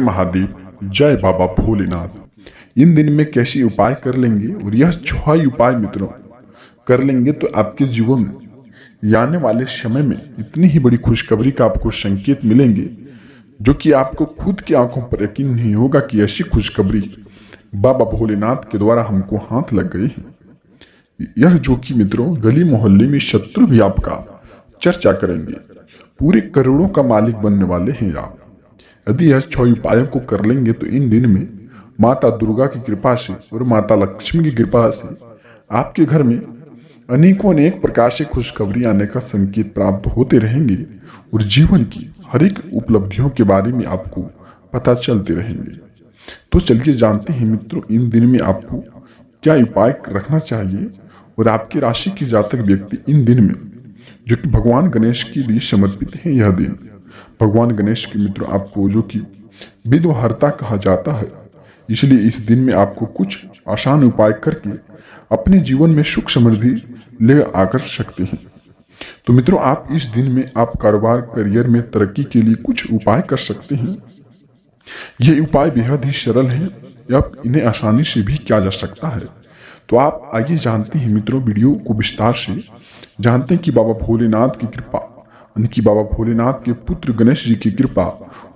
महादेव, जय बाबा भोलेनाथ। इन दिन में कैसे उपाय कर लेंगे और यह 6 उपाय मित्रों कर लेंगे तो आपके जीवन में आने वाले समय में इतनी ही बड़ी खुशखबरी का आपको संकेत मिलेंगे जो कि आपको खुद की आंखों पर यकीन नहीं होगा कि ऐसी खुशखबरी बाबा भोलेनाथ के द्वारा हमको हाथ लग गई है। यह जो कि मित्रों गली मोहल्ले में शत्रु भी आपका चर्चा करेंगे, पूरे करोड़ों का मालिक बनने वाले हैं आप यदि यह 6 उपायों को कर लेंगे तो इन दिन में माता दुर्गा की कृपा से और माता लक्ष्मी की कृपा से आपके घर में अनेक प्रकार से खुशखबरी आने का संकेत प्राप्त होते रहेंगे और जीवन की हर एक उपलब्धियों के बारे में आपको पता चलते रहेंगे। तो चलिए जानते हैं मित्रों इन दिन में आपको क्या उपाय रखना चाहिए और आपकी राशि की जातक व्यक्ति इन दिन में जो कि भगवान गणेश के लिए समर्पित है। यह दिन भगवान गणेश के मित्रों आपको जो कि विघ्नहर्ता कहा जाता है, इसलिए इस दिन में आपको कुछ आसान उपाय करके अपने जीवन में सुख समृद्धि ले आकर सकते हैं। तो मित्रों आप इस दिन में आप कारोबार करियर में तरक्की के लिए कुछ उपाय कर सकते हैं। ये उपाय बेहद ही सरल हैं, अब इन्हें आसानी से भी किया जा सकता है। तो आप आइए जानते हैं मित्रों वीडियो को विस्तार से जानते हैं कि बाबा भोलेनाथ की कृपा कि बाबा भोलेनाथ के पुत्र गणेश जी की कृपा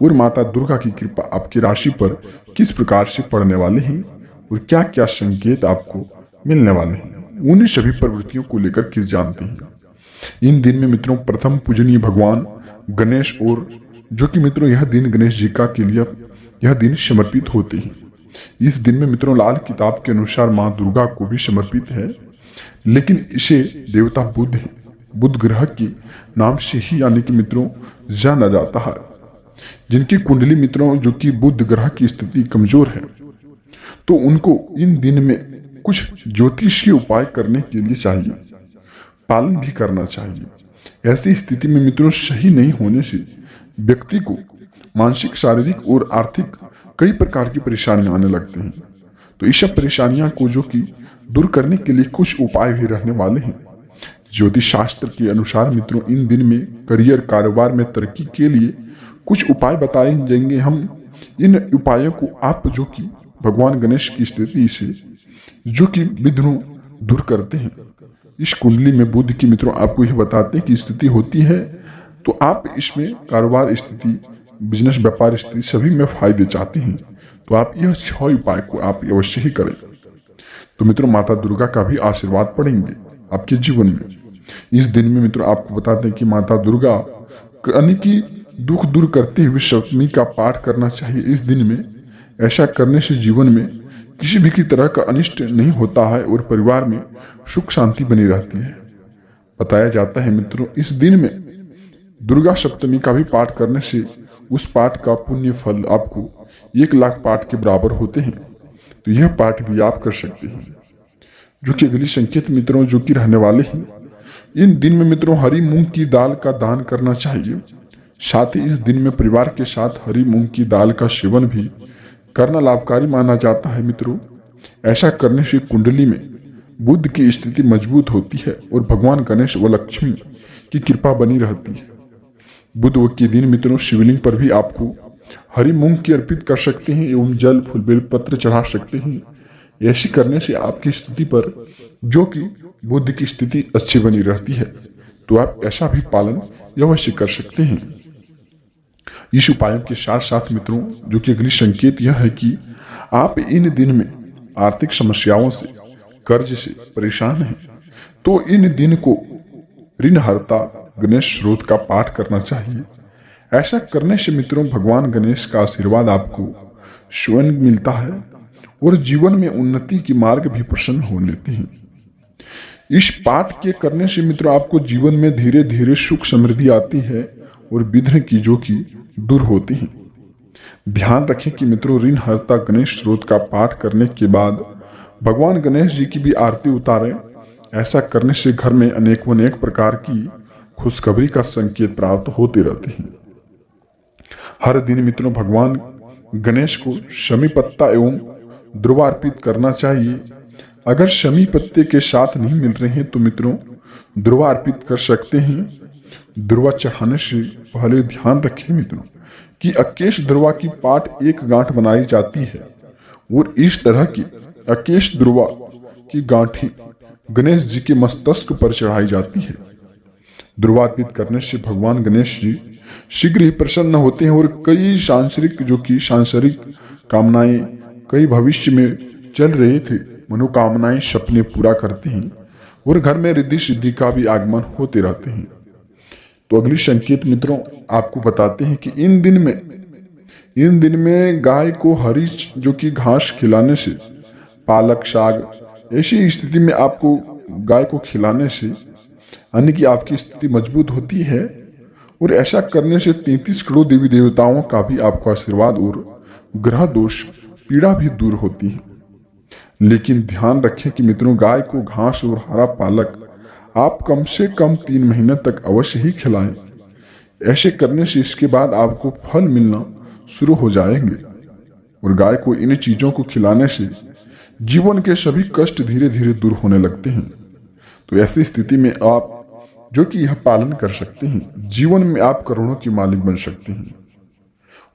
और माता दुर्गा की कृपा आपकी राशि पर किस प्रकार से पड़ने वाले हैं और क्या क्या संकेत आपको मिलने वाले हैं, उन्हीं सभी प्रवृत्तियों को लेकर किस जानते हैं। इन दिन में मित्रों प्रथम पूजनीय भगवान गणेश और जो कि मित्रों यह दिन गणेश जी का के लिए यह दिन समर्पित होते हैं। इस दिन में मित्रों लाल किताब के अनुसार माँ दुर्गा को भी समर्पित है, लेकिन इसे देवता बुध ग्रह के नाम से ही यानी कि मित्रों जाना जाता है। जिनकी कुंडली मित्रों जो कि बुध ग्रह की स्थिति कमजोर है तो उनको इन दिन में कुछ ज्योतिषीय उपाय करने के लिए चाहिए, पालन भी करना चाहिए। ऐसी स्थिति में मित्रों सही नहीं होने से व्यक्ति को मानसिक, शारीरिक और आर्थिक कई प्रकार की परेशानियां आने लगते हैं। तो इस सब परेशानियां को जो कि दूर करने के लिए कुछ उपाय भी रहने वाले हैं। ज्योतिष शास्त्र के अनुसार मित्रों इन दिन में करियर कारोबार में तरक्की के लिए कुछ उपाय बताए जाएंगे। हम इन उपायों को आप जो कि भगवान गणेश की स्थिति से जो कि विघ्नों दूर करते हैं। इस कुंडली में बुध की मित्रों आपको यह बताते हैं कि स्थिति होती है तो आप इसमें कारोबार स्थिति, बिजनेस व्यापार स्थिति सभी में फायदे चाहते हैं तो आप यह 6 उपाय को आप अवश्य ही करें। तो मित्रों माता दुर्गा का भी आशीर्वाद पड़ेंगे आपके जीवन में। इस दिन में मित्रों आपको बताते हैं कि माता दुर्गा यानी कि दुख दूर करते हुए सप्तमी का पाठ करना चाहिए इस दिन में। ऐसा करने से जीवन में किसी भी की तरह का अनिष्ट नहीं होता है और परिवार में सुख शांति बनी रहती है। बताया जाता है मित्रों इस दिन में दुर्गा सप्तमी का भी पाठ करने से उस पाठ का पुण्य फल आपको 1 लाख पाठ के बराबर होते हैं। तो यह पाठ भी आप कर सकते हैं। जो कि अगली संकेत मित्रों जो कि रहने वाले हैं इन दिन में मित्रों हरी मूंग की दाल का दान करना चाहिए। साथ ही इस दिन में परिवार के साथ हरी मूंग की दाल का सेवन भी करना लाभकारी माना जाता है। मित्रों ऐसा करने से कुंडली में बुध की स्थिति मजबूत होती है और भगवान गणेश व लक्ष्मी की कृपा बनी रहती है। बुध के दिन मित्रों शिवलिंग पर भी आपको हरी मूंग की अर्पित कर सकते हैं एवं जल फूल बेल पत्र चढ़ा सकते हैं। ऐसी करने से आपकी स्थिति पर जो कि बुध की स्थिति अच्छी बनी रहती है तो आप ऐसा भी पालन अवश्य कर सकते हैं। इस उपायों के साथ साथ मित्रों जो कि अगली संकेत यह है कि आप इन दिन में आर्थिक समस्याओं से, कर्ज से परेशान हैं तो इन दिन को ऋणहर्ता गणेश स्रोत का पाठ करना चाहिए। ऐसा करने से मित्रों भगवान गणेश का आशीर्वाद आपको स्वयं मिलता है और जीवन में उन्नति की मार्ग भी प्रसन्न हो लेते हैं। इस पाठ के करने से मित्रों आपको जीवन में धीरे धीरे सुख समृद्धि आती है और विघ्न की जो कि दूर होती हैं। ध्यान रखें कि मित्रों ऋणहर्ता गणेश स्रोत का पाठ करने के बाद भगवान गणेश जी की भी आरती उतारें। ऐसा करने से घर में अनेक प्रकार की खुशखबरी का संकेत प्राप्त होते रहते हैं। हर दिन मित्रों भगवान गणेश को शमी पत्ता एवं ध्रुवा अर्पित करना चाहिए। अगर शमी पत्ते के साथ नहीं मिल रहे हैं तो मित्रों ध्रुवा अर्पित कर सकते हैं। ध्रुवा चढ़ाने से पहले ध्यान रखें मित्रों कि अकेश ध्रुवा की पाठ एक गांठ बनाई जाती है और इस तरह की अकेश ध्रुवा की गांठें गणेश जी के मस्तक पर चढ़ाई जाती है। ध्रुवार्पित करने से भगवान गणेश जी शीघ्र ही प्रसन्न होते हैं और कई सांसारिक कामनाएं, कई भविष्य में चल रहे थे मनोकामनाएं, सपने पूरा करते हैं और घर में रिद्धि सिद्धि का भी आगमन होते रहते हैं। तो अगली संकेत मित्रों आपको बताते हैं कि इन दिन में गाय को हरी जो कि घास खिलाने से, पालक साग ऐसी स्थिति में आपको गाय को खिलाने से यानी कि आपकी स्थिति मजबूत होती है और ऐसा करने से 33 करोड़ देवी देवताओं का भी आपको आशीर्वाद और ग्रह दोष पीड़ा भी दूर होती है। लेकिन ध्यान रखें कि मित्रों गाय को घास और हरा पालक आप कम से कम 3 महीने तक अवश्य ही खिलाएं। ऐसे करने से इसके बाद आपको फल मिलना शुरू हो जाएंगे और गाय को इन चीजों को खिलाने से जीवन के सभी कष्ट धीरे धीरे दूर होने लगते हैं। तो ऐसी स्थिति में आप जो कि यह पालन कर सकते हैं, जीवन में आप करोड़ों के मालिक बन सकते हैं।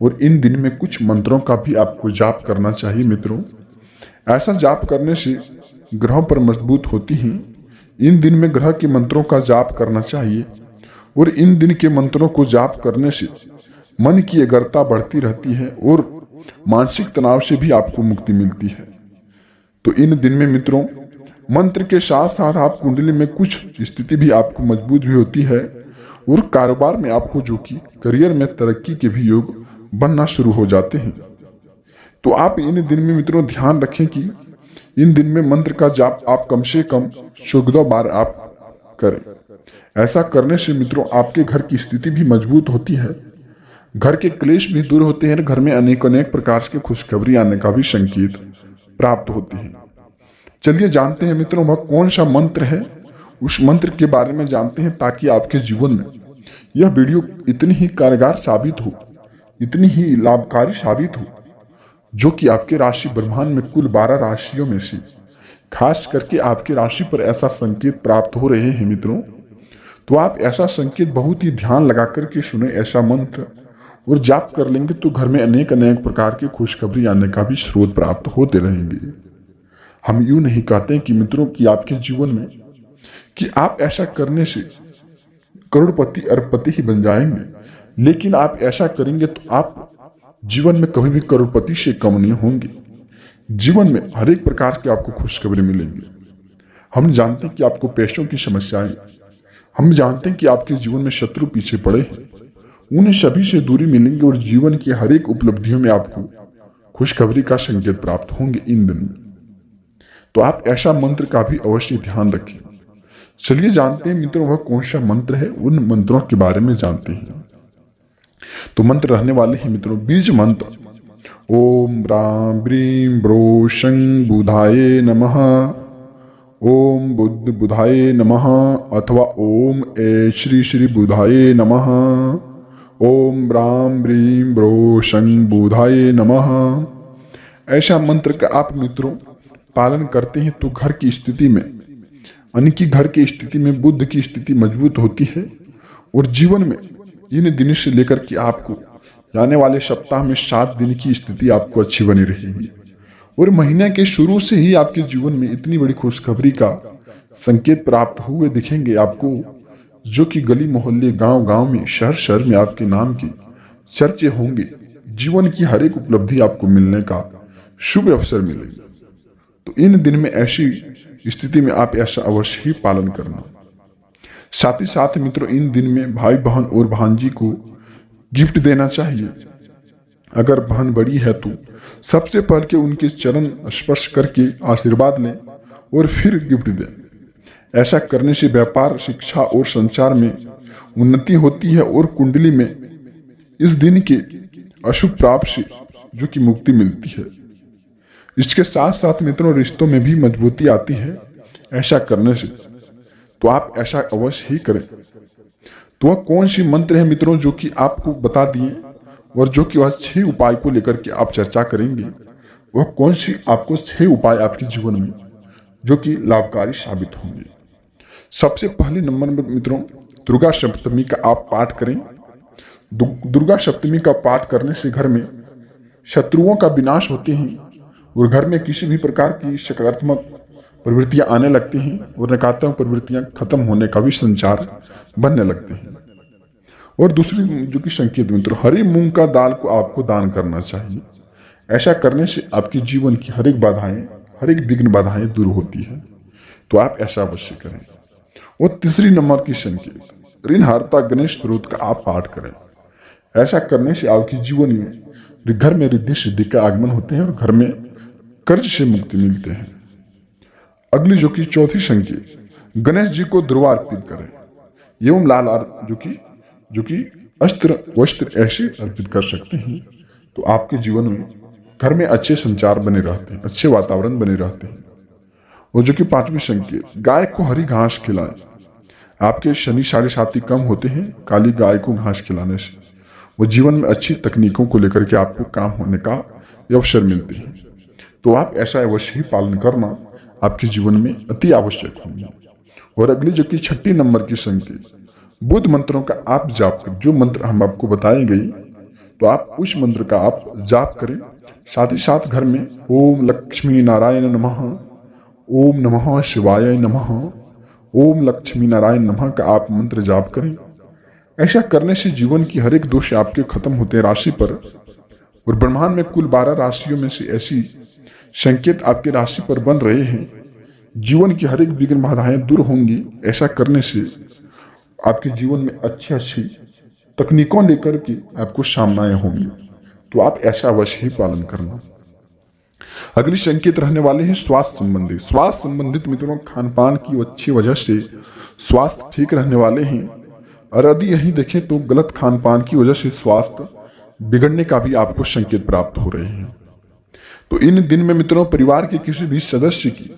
और इन दिन में कुछ मंत्रों का भी आपको जाप करना चाहिए मित्रों। ऐसा जाप करने से ग्रहों पर मजबूत होती हैं। इन दिन में ग्रह के मंत्रों का जाप करना चाहिए और इन दिन के मंत्रों को जाप करने से मन की एकाग्रता बढ़ती रहती है और मानसिक तनाव से भी आपको मुक्ति मिलती है। तो इन दिन में मित्रों मंत्र के साथ साथ आप कुंडली में कुछ स्थिति भी आपको मजबूत भी होती है और कारोबार में आपको जो कि करियर में तरक्की के भी योग बनना शुरू हो जाते हैं। तो आप इन दिन में मित्रों ध्यान रखें कि इन दिन में मंत्र का जाप आप कम से कम 14 बार आप करें। ऐसा करने से मित्रों आपके घर की स्थिति भी मजबूत होती है, घर के क्लेश भी दूर होते हैं, घर में अनेक प्रकार के खुशखबरी आने का भी संकेत प्राप्त होते हैं। चलिए जानते हैं मित्रों वह कौन सा मंत्र है, उस मंत्र के बारे में जानते हैं ताकि आपके जीवन में यह वीडियो इतनी ही कारगर साबित हो, इतनी ही लाभकारी साबित हो, जो कि आपके राशि ब्रह्मांड में कुल 12 राशियों में से खास करके आपकी राशि पर ऐसा संकेत प्राप्त हो रहे हैं मित्रों। तो आप ऐसा संकेत बहुत ही ध्यान लगा करके सुने, ऐसा मंत्र और जाप कर लेंगे तो घर में अनेक प्रकार की खुशखबरी आने का भी स्रोत प्राप्त होते रहेंगे। हम यूं नहीं कहते कि मित्रों कि आपके जीवन में कि आप ऐसा करने से करोड़पति अरबपति ही बन जाएंगे, लेकिन आप ऐसा करेंगे तो आप जीवन में कभी भी करोड़पति से कम नहीं होंगे। जीवन में हर एक प्रकार की आपको खुशखबरी मिलेंगे। हम जानते हैं कि आपको पैसों की समस्याएं, हम जानते हैं कि आपके जीवन में शत्रु पीछे पड़े हैं, उन्हें सभी से दूरी मिलेंगी और जीवन की हर एक उपलब्धियों में आपको खुशखबरी का संकेत प्राप्त होंगे इन दिन में। तो आप ऐसा मंत्र का भी अवश्य ध्यान रखें। चलिए जानते हैं मित्रों वह कौन सा मंत्र है, उन मंत्रों के बारे में जानते हैं। तो मंत्र रहने वाले हैं मित्रों बीज मंत्र। ओम ब्रां ब्रीं ब्रो शं बुधाय नमः, ओम बुद्ध बुधाय नमः अथवा ओम ए श्री श्री बुधाय नमः, ओम ब्रां ब्रीं ब्रो शं बुधाय नमः। ऐसा मंत्र का आप मित्रों पालन करते हैं तो घर की स्थिति में यानी कि घर की स्थिति में बुद्ध की स्थिति मजबूत होती है और जीवन में इन दिन से लेकर के आपको आने वाले सप्ताह में 7 दिन की स्थिति आपको अच्छी बनी रहेगी और महीने के शुरू से ही आपके जीवन में इतनी बड़ी खुशखबरी का संकेत प्राप्त हुए दिखेंगे आपको, जो कि गली मोहल्ले गांव गांव में शहर शहर में आपके नाम की चर्चे होंगे। जीवन की हर एक उपलब्धि आपको मिलने का शुभ अवसर मिलेगा। तो इन दिन में ऐसी स्थिति में आप ऐसा अवश्य ही पालन करना। साथ ही साथ मित्रों इन दिन में भाई बहन और भांजी को गिफ्ट देना चाहिए। अगर बहन बड़ी है तो सबसे पहले उनके चरण स्पर्श करके आशीर्वाद लें और फिर गिफ्ट दें। ऐसा करने से व्यापार, शिक्षा और संचार में उन्नति होती है और कुंडली में इस दिन के अशुभ प्राप्त से जो कि मुक्ति मिलती है। इसके साथ साथ मित्रों रिश्तों में भी मजबूती आती है ऐसा करने से। तो आप ऐसा अवश्य ही करें। तो वह कौन सी मंत्र है मित्रों जो कि आपको बता दिए और जो कि वह 6 उपाय को लेकर के आप चर्चा करेंगे। वह कौन सी आपको 6 उपाय आपके जीवन में जो कि लाभकारी साबित होंगे। सबसे पहले नंबर में मित्रों दुर्गा सप्तमी का आप पाठ करें। दुर्गा सप्तमी का पाठ करने से घर में शत्रुओं का विनाश होते हैं और घर में किसी भी प्रकार की सकारात्मक प्रवृत्तियां आने लगती हैं और नकारात्मक प्रवृत्तियां खत्म होने का भी संचार बनने लगते हैं। और दूसरी जो कि संकेत मित्रों, हरी मूंग का दाल को आपको दान करना चाहिए। ऐसा करने से आपके जीवन की हर एक बाधाएं, हर एक विघ्न बाधाएं दूर होती है, तो आप ऐसा अवश्य करें। और तीसरी नंबर की संकेत, ऋणहर्ता गणेश स्तोत्र का आप पाठ करें। ऐसा करने से आपके जीवन में घर में रिद्धि सिद्धि का आगमन होते हैं और घर में कर्ज से मुक्ति मिलते हैं। अगली जो कि चौथी संकेत, गणेश जी को द्रवा अर्पित करें एवं लाल जो कि अस्त्र वस्त्र ऐसे अर्पित कर सकते हैं, तो आपके जीवन में घर में अच्छे संचार बने रहते हैं, अच्छे वातावरण बने रहते हैं। और जो कि पांचवी संकेत, गाय को हरी घास खिलाएं। आपके शनि साढ़े साथी कम होते हैं काली गाय को घास खिलाने से। वो जीवन में अच्छी तकनीकों को लेकर के आपको काम होने का अवसर मिलते हैं, तो आप ऐसा अवश्य ही पालन करना आपके जीवन में अति आवश्यक होंगे। और अगली जो कि छठी नंबर की संकेत, बुद्ध मंत्रों का आप जाप करें। जो मंत्र हम आपको बताए गए, तो आप उस मंत्र का आप जाप करें। साथ ही साथ घर में ओम लक्ष्मी नारायण नमः, ओम नमः शिवाय नमः, ओम लक्ष्मी नारायण नमः का आप मंत्र जाप करें। ऐसा करने से जीवन की हर एक दोष आपके खत्म होते हैं राशि पर। और ब्रह्मांड में कुल 12 राशियों में से ऐसी संकेत आपके राशि पर बन रहे हैं। जीवन की हर एक विघ्न बाधाएं दूर होंगी। ऐसा करने से आपके जीवन में अच्छी तकनीकों लेकर के आपको सामनाएं होंगी, तो आप ऐसा अवश्य ही पालन करना। अगली संकेत रहने वाले हैं स्वास्थ्य संबंधित मित्रों, खान पान की अच्छी वजह से स्वास्थ्य ठीक रहने वाले हैं। और यदि यही देखें तो गलत खान पान की वजह से स्वास्थ्य बिगड़ने का भी आपको संकेत प्राप्त हो रहे हैं। तो इन दिन में मित्रों, परिवार के किसी भी सदस्य की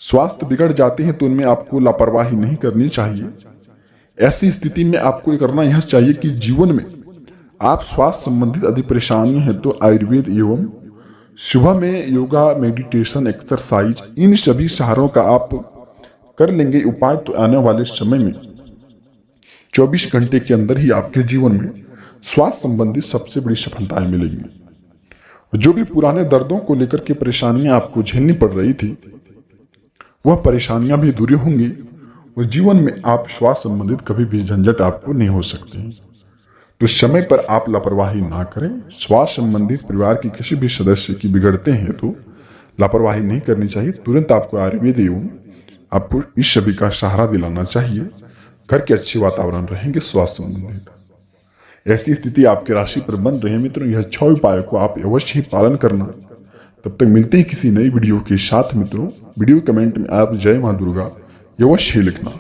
स्वास्थ्य बिगड़ जाते हैं तो उनमें आपको लापरवाही नहीं करनी चाहिए। ऐसी स्थिति में आपको ये करना यह चाहिए कि जीवन में आप स्वास्थ्य संबंधित यदि परेशानी है तो आयुर्वेद एवं सुबह में योगा, मेडिटेशन, एक्सरसाइज, इन सभी सहारों का आप कर लेंगे उपाय, तो आने वाले समय में 24 घंटे के अंदर ही आपके जीवन में स्वास्थ्य संबंधित सबसे बड़ी सफलताएं मिलेंगी। जो भी पुराने दर्दों को लेकर के परेशानियां आपको झेलनी पड़ रही थी, वह परेशानियां भी दूर होंगी और जीवन में आप स्वास्थ्य संबंधित कभी भी झंझट आपको नहीं हो सकते हैं। तो समय पर आप लापरवाही ना करें। स्वास्थ्य संबंधित परिवार के किसी भी सदस्य की बिगड़ते हैं तो लापरवाही नहीं करनी चाहिए। तुरंत आपको आयुर्वेद एवं आपको इस सभी का सहारा दिलाना चाहिए। घर के अच्छे वातावरण रहेंगे स्वास्थ्य संबंधित। ऐसी स्थिति आपके राशि पर बन रही है मित्रों। यह 6 उपायों को आप अवश्य ही पालन करना। तब तक मिलते हैं किसी नई वीडियो के साथ मित्रों। वीडियो कमेंट में आप जय मां दुर्गा अवश्य लिखना।